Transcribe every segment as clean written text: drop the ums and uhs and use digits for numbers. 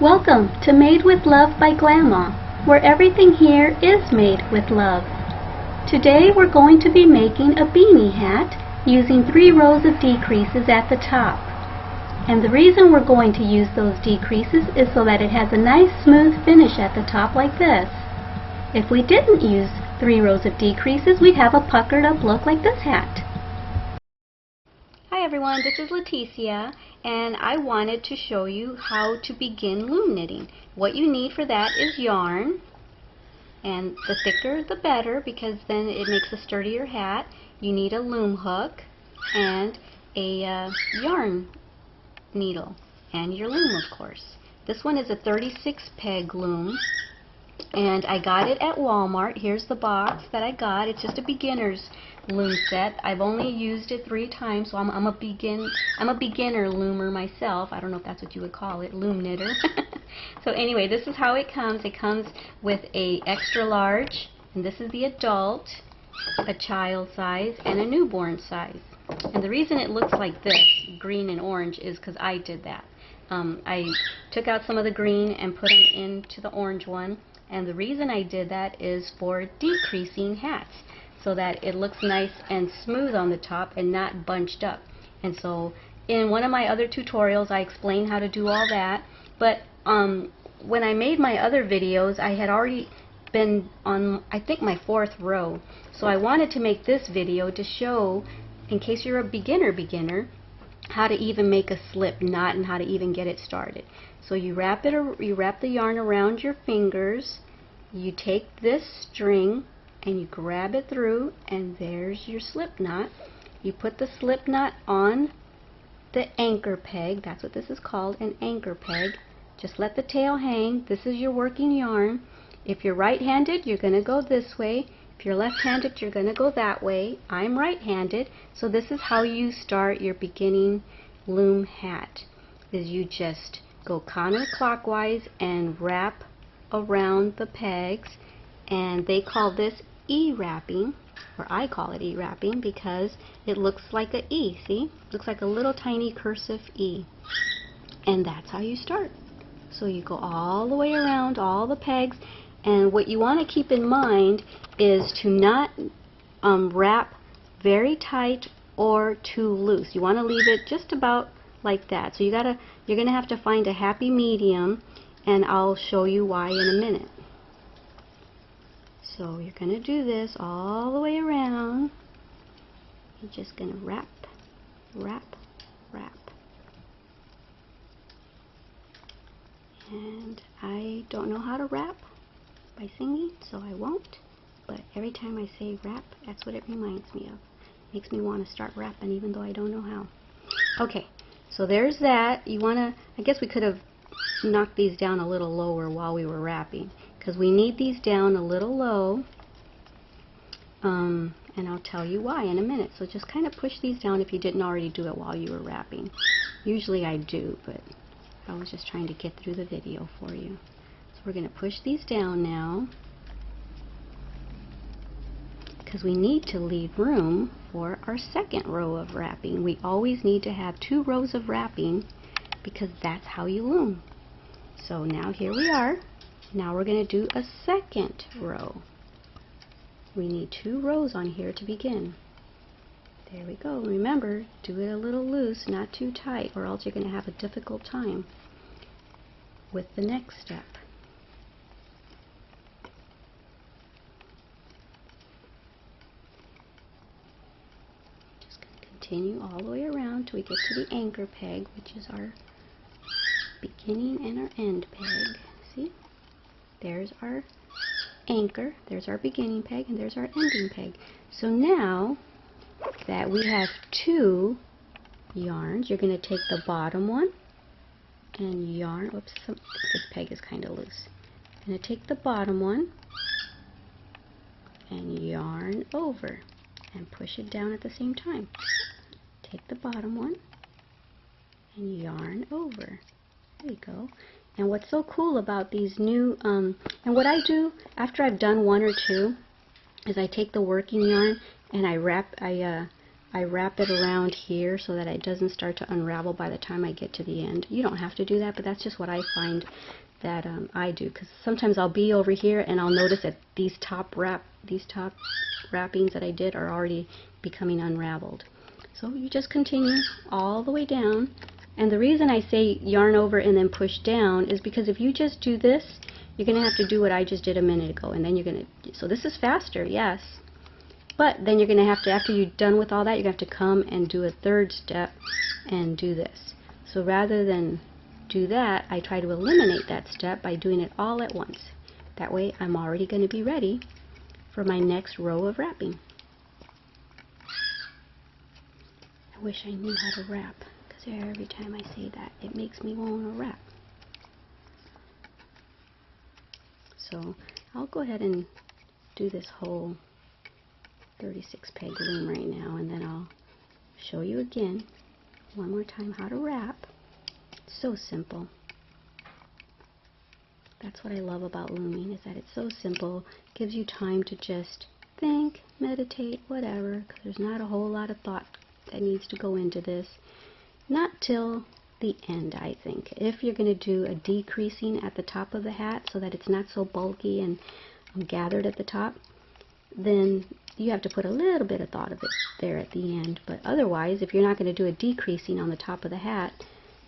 Welcome to Made with Love by Grandma, where everything here is made with love. Today we're going to be making a beanie hat using 3 rows of decreases at the top. And the reason we're going to use those decreases is so that it has a nice smooth finish at the top like this. If we didn't use 3 rows of decreases, we'd have a puckered up look like this hat. Hi everyone, this is Leticia, and I wanted to show you how to begin loom knitting. What you need for that is yarn, and the thicker the better because then it makes a sturdier hat. You need a loom hook and a yarn needle and your loom, of course. This one is a 36 peg loom, and I got it at Walmart. Here's the box that I got. It's just a beginner's loom set. I've only used it 3 times, so I'm a beginner loomer myself. I don't know if that's what you would call it, loom knitter. So anyway, this is how it comes. It comes with a extra large, and this is the adult, a child size, and a newborn size. And the reason it looks like this, green and orange, is because I did that. I took out some of the green and put them into the orange one, and the reason I did that is for decreasing hats, so that it looks nice and smooth on the top and not bunched up. And so in one of my other tutorials I explained how to do all that, but when I made my other videos I had already been on, I think, my 4th row. So I wanted to make this video to show, in case you're a beginner, how to even make a slip knot and how to even get it started. So you wrap the yarn around your fingers, you take this string and you grab it through, and there's your slip knot. You put the slip knot on the anchor peg. That's what this is called, an anchor peg. Just let the tail hang. This is your working yarn. If you're right-handed, you're going to go this way. If you're left-handed, you're going to go that way. I'm right-handed, so this is how you start your beginning loom hat. Is you just go counterclockwise and wrap around the pegs, and they call this E-wrapping, or I call it E-wrapping because it looks like a E, see? Looks like a little tiny cursive E. And that's how you start. So you go all the way around all the pegs, and what you want to keep in mind is to not wrap very tight or too loose. You want to leave it just about like that. So you're going to have to find a happy medium, and I'll show you why in a minute. So you're going to do this all the way around. You're just going to wrap, wrap, wrap. And I don't know how to wrap by singing, so I won't. But every time I say wrap, that's what it reminds me of. Makes me want to start wrapping even though I don't know how. Okay, so there's that. You want to, I guess we could have knocked these down a little lower while we were wrapping, because we need these down a little low, and I'll tell you why in a minute. So just kind of push these down if you didn't already do it while you were wrapping. Usually I do, but I was just trying to get through the video for you. So we're going to push these down now, because we need to leave room for our 2nd row of wrapping. We always need to have 2 rows of wrapping because that's how you loom. So now here we are. Now we're going to do a 2nd row. We need 2 rows on here to begin. There we go. Remember, do it a little loose, not too tight, or else you're going to have a difficult time with the next step. Just going to continue all the way around till we get to the anchor peg, which is our beginning and our end peg. See? There's our anchor, there's our beginning peg, and there's our ending peg. So now that we have 2 yarns, you're going to take the bottom one and yarn. Oops, this peg is kind of loose. I'm going to take the bottom one and yarn over and push it down at the same time. Take the bottom one and yarn over. There you go. And what's so cool about these new, and what I do after I've done 1 or 2 is I take the working yarn and I I wrap it around here so that it doesn't start to unravel by the time I get to the end. You don't have to do that, but that's just what I find that I do, because sometimes I'll be over here and I'll notice that these top wrappings that I did are already becoming unraveled. So you just continue all the way down. And the reason I say yarn over and then push down is because if you just do this, you're going to have to do what I just did a minute ago, and then you're going to, so this is faster, yes, but then you're going to have to, after you're done with all that, you're going to have to come and do a third step and do this. So rather than do that, I try to eliminate that step by doing it all at once. That way I'm already going to be ready for my next row of wrapping. I wish I knew how to wrap, because every time I say that, it makes me want to wrap. So I'll go ahead and do this whole 36 peg loom right now, and then I'll show you again one more time how to wrap. It's so simple. That's what I love about looming, is that it's so simple. It gives you time to just think, meditate, whatever, because there's not a whole lot of thought that needs to go into this. Not till the end, I think. If you're going to do a decreasing at the top of the hat so that it's not so bulky and gathered at the top, then you have to put a little bit of thought of it there at the end. But otherwise, if you're not going to do a decreasing on the top of the hat,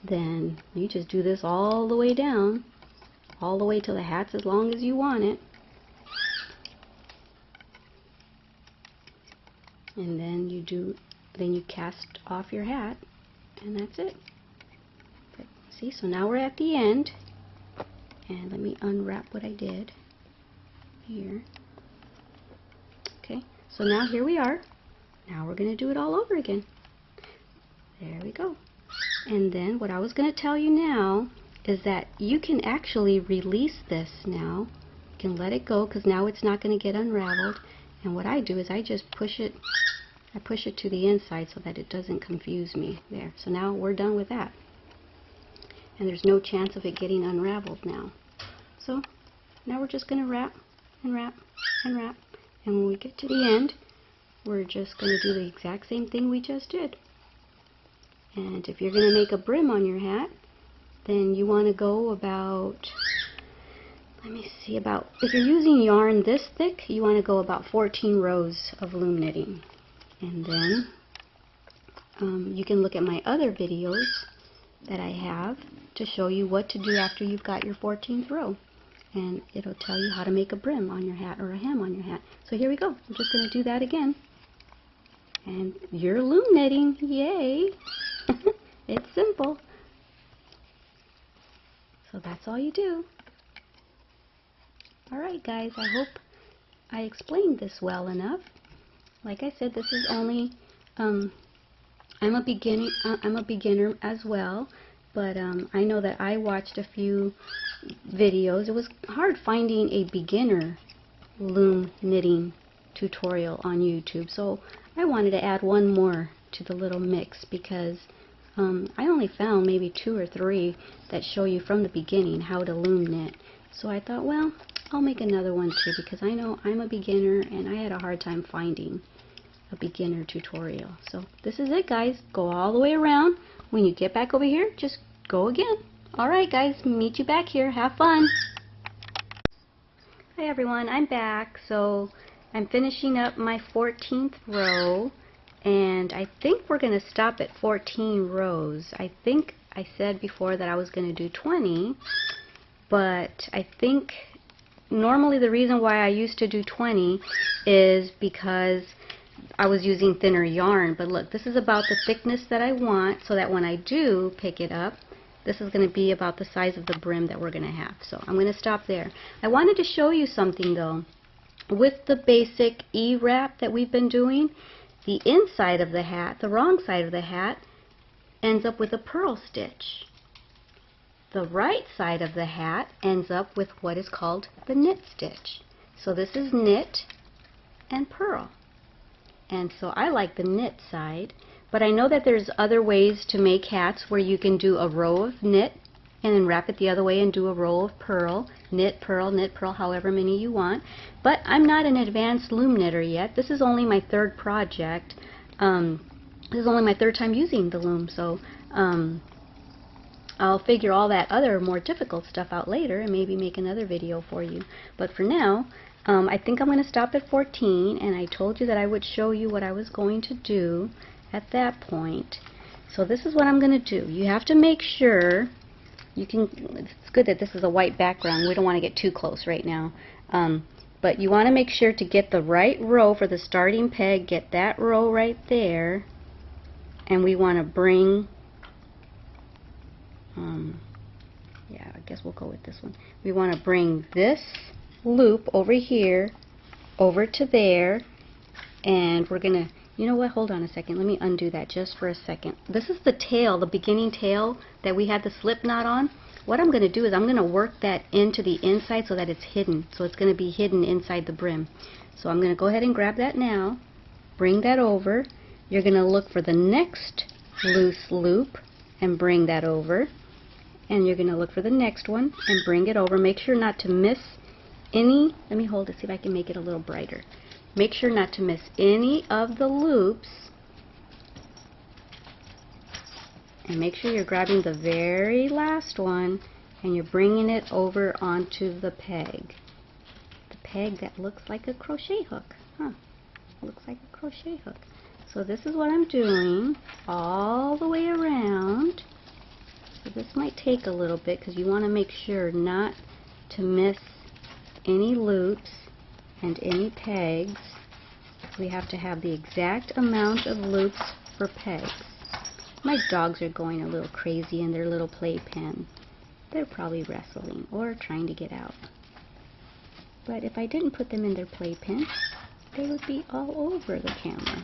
then you just do this all the way down, all the way till the hat's as long as you want it. And then you cast off your hat, and that's it. But see, so now we're at the end, and let me unwrap what I did here. Okay, so now here we are. Now we're going to do it all over again. There we go. And then what I was going to tell you now is that you can actually release this now. You can let it go, because now it's not going to get unraveled. And what I do is I just push it. I push it to the inside so that it doesn't confuse me there. So now we're done with that. And there's no chance of it getting unraveled now. So now we're just going to wrap and wrap and wrap. And when we get to the end, we're just going to do the exact same thing we just did. And if you're going to make a brim on your hat, then you want to go about, let me see, if you're using yarn this thick, you want to go about 14 rows of loom knitting. And then you can look at my other videos that I have to show you what to do after you've got your 14th row. And it'll tell you how to make a brim on your hat or a hem on your hat. So here we go. I'm just going to do that again. And you're loom knitting. Yay! It's simple. So that's all you do. Alright guys, I hope I explained this well enough. Like I said, this is only, I'm a beginner as well, but I know that I watched a few videos. It was hard finding a beginner loom knitting tutorial on YouTube, so I wanted to add one more to the little mix, because I only found maybe 2 or 3 that show you from the beginning how to loom knit. So I thought, well, I'll make another one too, because I know I'm a beginner and I had a hard time finding a beginner tutorial. So this is it, guys. Go all the way around. When you get back over here, just go again. Alright guys, meet you back here. Have fun. Hi everyone, I'm back. So I'm finishing up my 14th row, and I think we're going to stop at 14 rows. I think I said before that I was going to do 20, but I think normally the reason why I used to do 20 is because I was using thinner yarn. But look, this is about the thickness that I want, so that when I do pick it up, this is going to be about the size of the brim that we're going to have. So I'm going to stop there. I wanted to show you something though. With the basic E-wrap that we've been doing, the inside of the hat, the wrong side of the hat, ends up with a purl stitch. The right side of the hat ends up with what is called the knit stitch. So this is knit and purl. And so I like the knit side, but I know that there's other ways to make hats where you can do a row of knit and then wrap it the other way and do a row of purl, knit, purl, however many you want. But I'm not an advanced loom knitter yet. This is only my 3rd project. this is only my third time using the loom, so I'll figure all that other more difficult stuff out later and maybe make another video for you. But for now, I think I'm going to stop at 14, and I told you that I would show you what I was going to do at that point. So this is what I'm going to do. You have to make sure you can, it's good that this is a white background. We don't want to get too close right now. But you want to make sure to get the right row for the starting peg. Get that row right there. And we want to bring, yeah, I guess we'll go with this one. We want to bring this loop over here, over to there, and we're going to, you know what, hold on a second, let me undo that just for a second. This is the tail, the beginning tail that we had the slip knot on. What I'm going to do is I'm going to work that into the inside so that it's hidden. So it's going to be hidden inside the brim. So I'm going to go ahead and grab that now, bring that over. You're going to look for the next loose loop and bring that over. And you're going to look for the next one and bring it over. Make sure not to miss any, let me hold it, see if I can make it a little brighter. Make sure not to miss any of the loops, and make sure you're grabbing the very last one and you're bringing it over onto the peg. The peg that looks like a crochet hook. Huh, looks like a crochet hook. So this is what I'm doing all the way around. So this might take a little bit because you want to make sure not to miss any loops and any pegs. We have to have the exact amount of loops for pegs. My dogs are going a little crazy in their little playpen. They're probably wrestling or trying to get out. But if I didn't put them in their playpen, they would be all over the camera.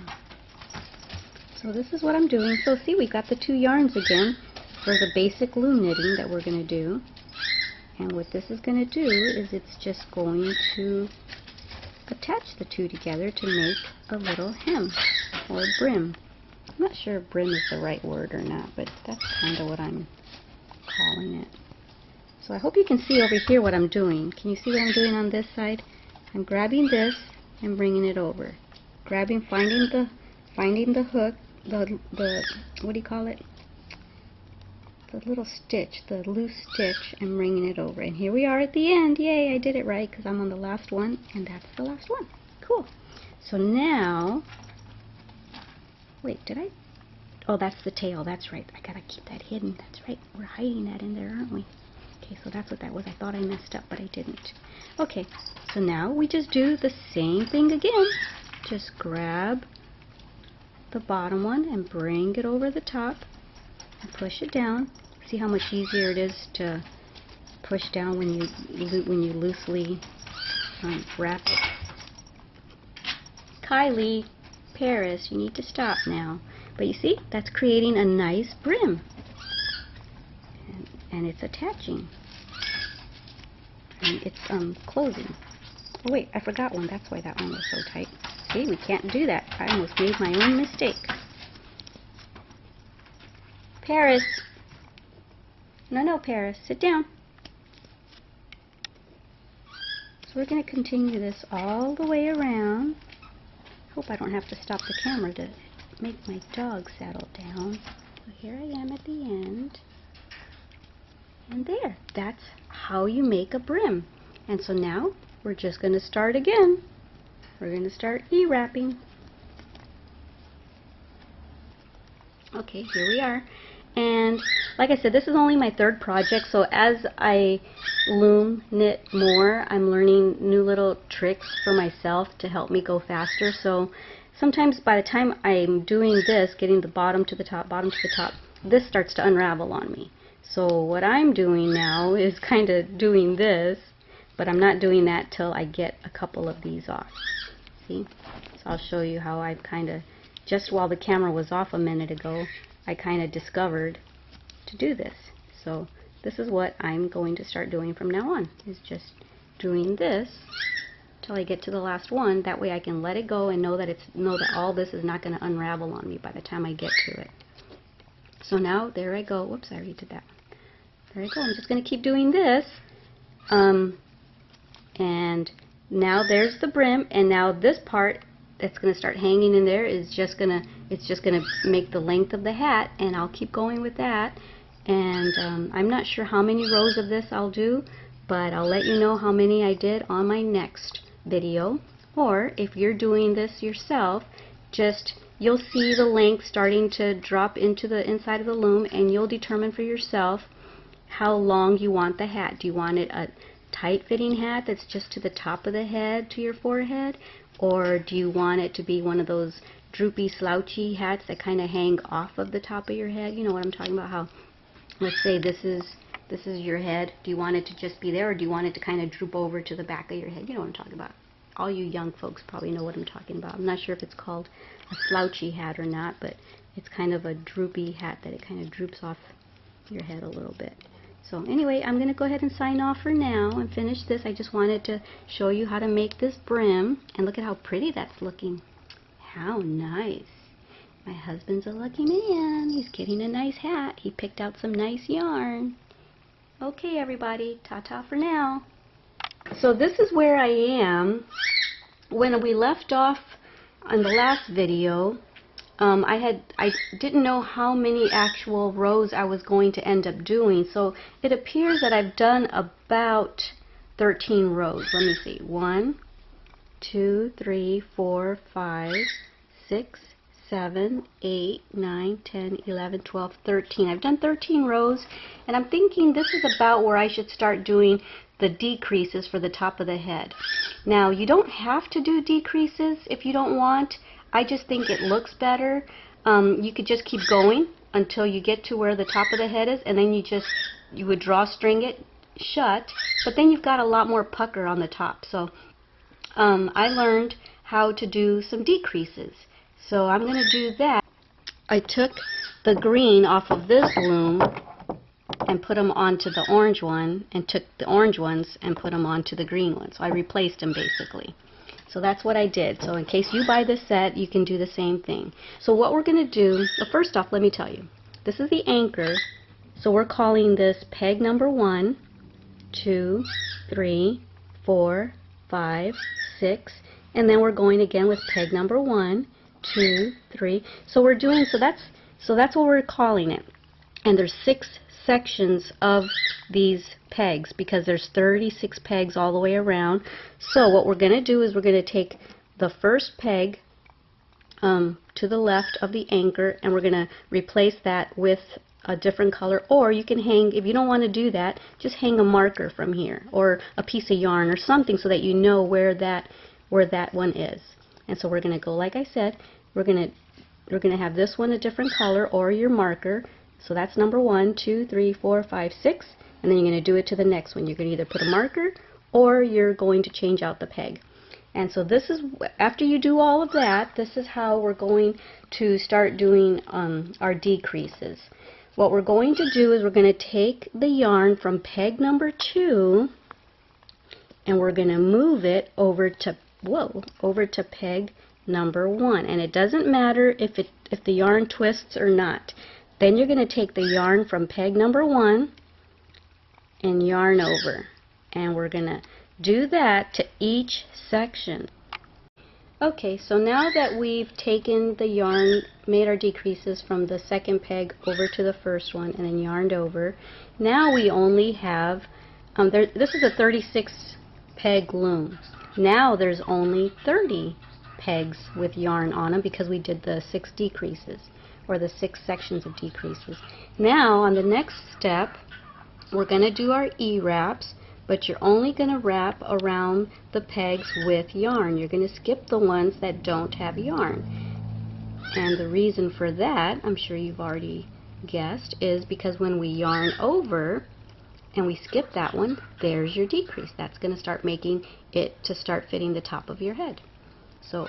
So this is what I'm doing. So see, we got the 2 yarns again for the basic loom knitting that we're going to do. And what this is going to do is it's just going to attach the 2 together to make a little hem or brim. I'm not sure if brim is the right word or not, but that's kind of what I'm calling it. So I hope you can see over here what I'm doing. Can you see what I'm doing on this side? I'm grabbing this and bringing it over. Grabbing, finding the hook, the what do you call it? The little stitch, the loose stitch, and bringing it over. And here we are at the end. Yay, I did it right because I'm on the last one, and that's the last one. Cool. So now, wait, did I? Oh, that's the tail. That's right. I gotta keep that hidden. That's right. We're hiding that in there, aren't we? Okay, so that's what that was. I thought I messed up, but I didn't. Okay, so now we just do the same thing again. Just grab the bottom one and bring it over the top. And push it down. See how much easier it is to push down when you loosely wrap it. Kylie, Paris, you need to stop now. But you see, that's creating a nice brim, and it's attaching, and it's closing. Oh wait, I forgot one. That's why that one was so tight. See, we can't do that. I almost made my own mistake. Paris. No, Paris. Sit down. So we're going to continue this all the way around. Hope I don't have to stop the camera to make my dog settle down. So here I am at the end. And there. That's how you make a brim. And so now we're just going to start again. We're going to start E-wrapping. Okay, here we are. And like I said, this is only my 3rd project, so as I loom knit more, I'm learning new little tricks for myself to help me go faster. So sometimes by the time I'm doing this, getting the bottom to the top, this starts to unravel on me. So what I'm doing now is kind of doing this, but I'm not doing that till I get a couple of these off. See? So I'll show you how I've kind of, just while the camera was off a minute ago, I kind of discovered to do this. So this is what I'm going to start doing from now on, is just doing this till I get to the last one. That way I can let it go and know that all this is not going to unravel on me by the time I get to it. So now there I go. Whoops, I already did that. There I go. I'm just going to keep doing this. And now there's the brim, and now this part that's going to start hanging in there is just going to it's just going to make the length of the hat, and I'll keep going with that. And I'm not sure how many rows of this I'll do, but I'll let you know how many I did on my next video. Or if you're doing this yourself, you'll see the length starting to drop into the inside of the loom, and you'll determine for yourself how long you want the hat. Do you want it a tight fitting hat that's just to the top of the head, to your forehead? Or do you want it to be one of those droopy, slouchy hats that kind of hang off of the top of your head? You know what I'm talking about, how, let's say this is your head. Do you want it to just be there, or do you want it to kind of droop over to the back of your head? You know what I'm talking about. All you young folks probably know what I'm talking about. I'm not sure if it's called a slouchy hat or not, but it's kind of a droopy hat that it kind of droops off your head a little bit. So anyway, I'm going to go ahead and sign off for now and finish this. I just wanted to show you how to make this brim, and look at how pretty that's looking. How nice. My husband's a lucky man. He's getting a nice hat. He picked out some nice yarn. Okay, everybody, ta-ta for now. So this is where I am. When we left off on the last video, I didn't know how many actual rows I was going to end up doing. So it appears that I've done about 13 rows. Let me see. 1, 2, 3, 4, 5, 6, 7, 8, 9, 10, 11, 12, 13. I've done 13 rows, and I'm thinking this is about where I should start doing the decreases for the top of the head. Now, you don't have to do decreases if you don't want. I just think it looks better. You could just keep going until you get to where the top of the head is, and then you would drawstring it shut, but then you've got a lot more pucker on the top. So I learned how to do some decreases. So I'm going to do that. I took the green off of this loom and put them onto the orange one, and took the orange ones and put them onto the green one. So I replaced them basically. So that's what I did. So in case you buy this set, you can do the same thing. So what we're going to do, well, first off, let me tell you, this is the anchor. So we're calling this peg number 1, 2, 3, 4, 5, 6, and then we're going again with peg number 1, 2, 3. So we're doing, so that's what we're calling it. And there's 6 sections of these pegs, because there's 36 pegs all the way around. So what we're going to do is we're going to take the first peg to the left of the anchor, and we're going to replace that with a different color. Or you can hang, if you don't want to do that, just hang a marker from here, or a piece of yarn or something, so that you know where that one is. And so we're going to go, like I said, we're going to have this one a different color, or your marker. So that's number 1, 2, 3, 4, 5, 6, and then you're going to do it to the next one. You're going to either put a marker, or you're going to change out the peg. And so this is, after you do all of that, this is how we're going to start doing our decreases. What we're going to do is we're going to take the yarn from peg number 2, and we're going to move it over to peg number 1. And it doesn't matter if the yarn twists or not. Then you're going to take the yarn from peg number 1 and yarn over. And we're going to do that to each section. Okay, so now that we've taken the yarn, made our decreases from the second peg over to the first one, and then yarned over, now we only have, this is a 36 peg loom. Now there's only 30 pegs with yarn on them, because we did the 6 decreases, or the 6 sections of decreases. Now on the next step, we're going to do our E-wraps, but you're only going to wrap around the pegs with yarn. You're going to skip the ones that don't have yarn. And the reason for that, I'm sure you've already guessed, is because when we yarn over and we skip that one, there's your decrease. That's going to start making it to start fitting the top of your head. So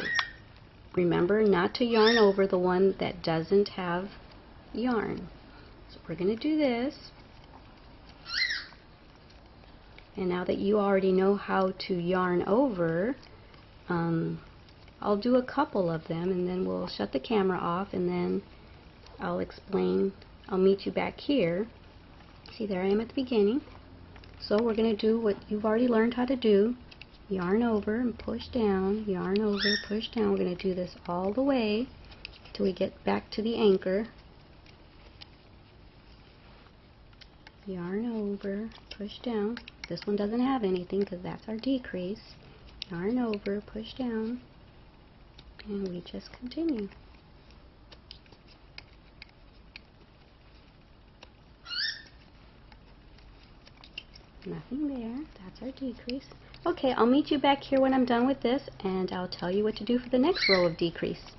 remember not to yarn over the one that doesn't have yarn. So we're going to do this. And now that you already know how to yarn over, I'll do a couple of them, and then we'll shut the camera off, and then I'll explain. I'll meet you back here. See, there I am at the beginning. So we're going to do what you've already learned how to do. Yarn over and push down, yarn over, push down. We're going to do this all the way till we get back to the anchor. Yarn over, push down. This one doesn't have anything because that's our decrease. Yarn over, push down, and we just continue. Nothing there, that's our decrease. Okay, I'll meet you back here when I'm done with this, and I'll tell you what to do for the next row of decrease.